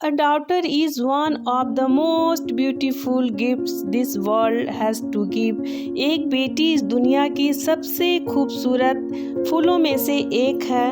A daughter is one of the most beautiful gifts this world has to give. एक बेटी इस दुनिया की सबसे खूबसूरत फूलों में से एक है।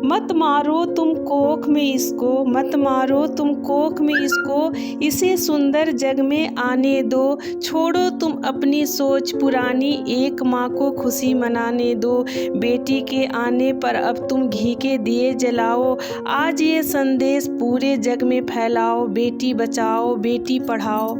मत मारो तुम कोख में इसको, मत मारो तुम कोख में इसको, इसे सुंदर जग में आने दो। छोड़ो तुम अपनी सोच पुरानी, एक माँ को खुशी मनाने दो। बेटी के आने पर अब तुम घी के दिए जलाओ, आज ये संदेश पूरे जग में फैलाओ। बेटी बचाओ, बेटी पढ़ाओ।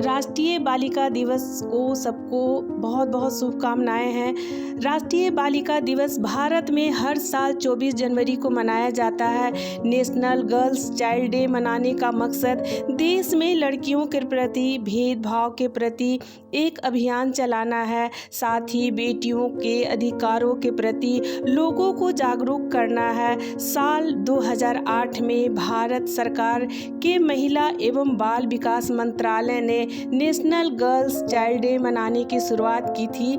राष्ट्रीय बालिका दिवस को सबको बहुत बहुत शुभकामनाएं हैं। राष्ट्रीय बालिका दिवस भारत में हर साल 24 जनवरी को मनाया जाता है। नेशनल गर्ल्स चाइल्ड डे मनाने का मकसद देश में लड़कियों के प्रति भेदभाव के प्रति एक अभियान चलाना है, साथ ही बेटियों के अधिकारों के प्रति लोगों को जागरूक करना है। साल 2008 में भारत सरकार के महिला एवं बाल विकास मंत्रालय ने नेशनल गर्ल्स चाइल्ड डे मनाने की शुरुआत की थी।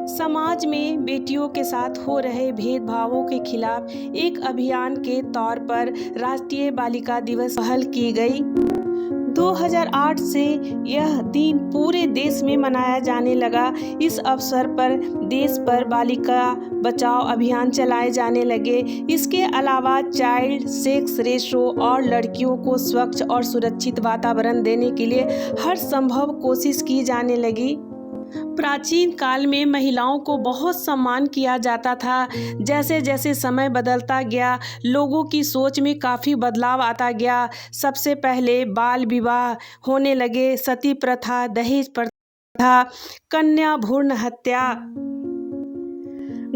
समाज में बेटियों के साथ हो रहे भेदभावों के खिलाफ एक अभियान के तौर पर राष्ट्रीय बालिका दिवस पहल की गई। 2008 से यह दिन पूरे देश में मनाया जाने लगा। इस अवसर पर देश पर बालिका बचाओ अभियान चलाए जाने लगे। इसके अलावा चाइल्ड सेक्स रेशो और लड़कियों को स्वच्छ और सुरक्षित वातावरण देने के लिए हर संभव कोशिश की जाने लगी। प्राचीन काल में महिलाओं को बहुत सम्मान किया जाता था। जैसे जैसे समय बदलता गया, लोगों की सोच में काफ़ी बदलाव आता गया। सबसे पहले बाल विवाह होने लगे, सती प्रथा, दहेज प्रथा, कन्या भ्रूण हत्या,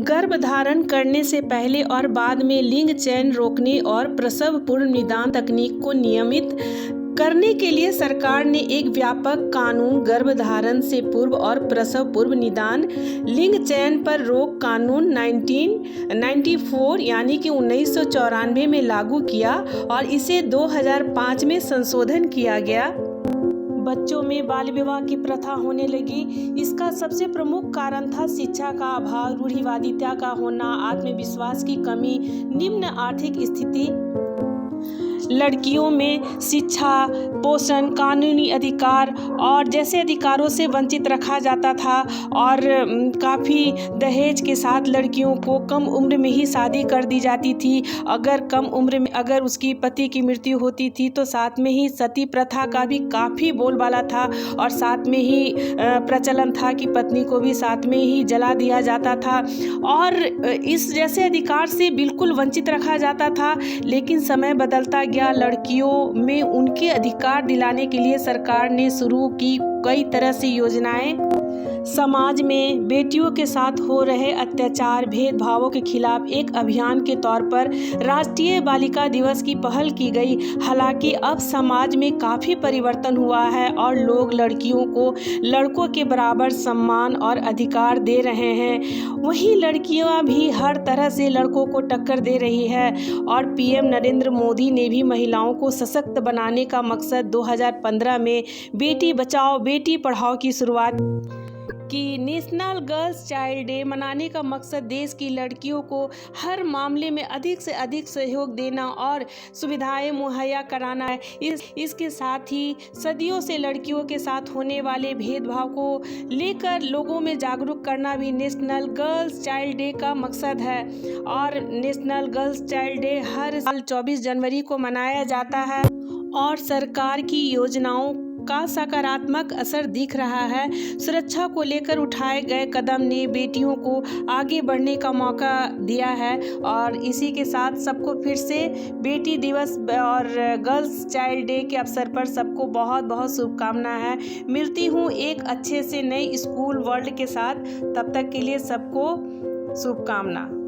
गर्भधारण करने से पहले और बाद में लिंग चयन रोकने और प्रसव पूर्व निदान तकनीक को नियमित करने के लिए सरकार ने एक व्यापक कानून गर्भधारण से पूर्व और प्रसव पूर्व निदान लिंग चयन पर रोक कानून 1994 यानी कि 1994 में लागू किया और इसे 2005 में संशोधन किया गया। बच्चों में बाल विवाह की प्रथा होने लगी। इसका सबसे प्रमुख कारण था शिक्षा का अभाव, रूढ़िवादिता का होना, आत्मविश्वास की कमी, निम्न आर्थिक स्थिति। लड़कियों में शिक्षा, पोषण, कानूनी अधिकार और जैसे अधिकारों से वंचित रखा जाता था और काफ़ी दहेज के साथ लड़कियों को कम उम्र में ही शादी कर दी जाती थी। अगर कम उम्र में अगर उसकी पति की मृत्यु होती थी तो साथ में ही सती प्रथा का भी काफ़ी बोलबाला था और साथ में ही प्रचलन था कि पत्नी को भी साथ में ही जला दिया जाता था और इस जैसे अधिकार से बिल्कुल वंचित रखा जाता था। लेकिन समय बदलता गया, लड़कियों में उनके अधिकार दिलाने के लिए सरकार ने शुरू की कई तरह से योजनाएं। समाज में बेटियों के साथ हो रहे अत्याचार, भेदभावों के खिलाफ एक अभियान के तौर पर राष्ट्रीय बालिका दिवस की पहल की गई। हालांकि अब समाज में काफ़ी परिवर्तन हुआ है और लोग लड़कियों को लड़कों के बराबर सम्मान और अधिकार दे रहे हैं। वहीं लड़कियां भी हर तरह से लड़कों को टक्कर दे रही है और पीएम नरेंद्र मोदी ने भी महिलाओं को सशक्त बनाने का मकसद 2015 में बेटी बचाओ बेटी पढ़ाओ की शुरुआत कि नेशनल गर्ल्स चाइल्ड डे मनाने का मकसद देश की लड़कियों को हर मामले में अधिक से अधिक सहयोग देना और सुविधाएं मुहैया कराना है। इसके साथ ही सदियों से लड़कियों के साथ होने वाले भेदभाव को लेकर लोगों में जागरूक करना भी नेशनल गर्ल्स चाइल्ड डे का मकसद है। और नेशनल गर्ल्स चाइल्ड डे हर साल 24 जनवरी को मनाया जाता है और सरकार की योजनाओं का सकारात्मक असर दिख रहा है। सुरक्षा को लेकर उठाए गए कदम ने बेटियों को आगे बढ़ने का मौका दिया है और इसी के साथ सबको फिर से बेटी दिवस और गर्ल्स चाइल्ड डे के अवसर पर सबको बहुत बहुत शुभकामना है। मिलती हूँ एक अच्छे से नए स्कूल वर्ल्ड के साथ, तब तक के लिए सबको शुभकामना।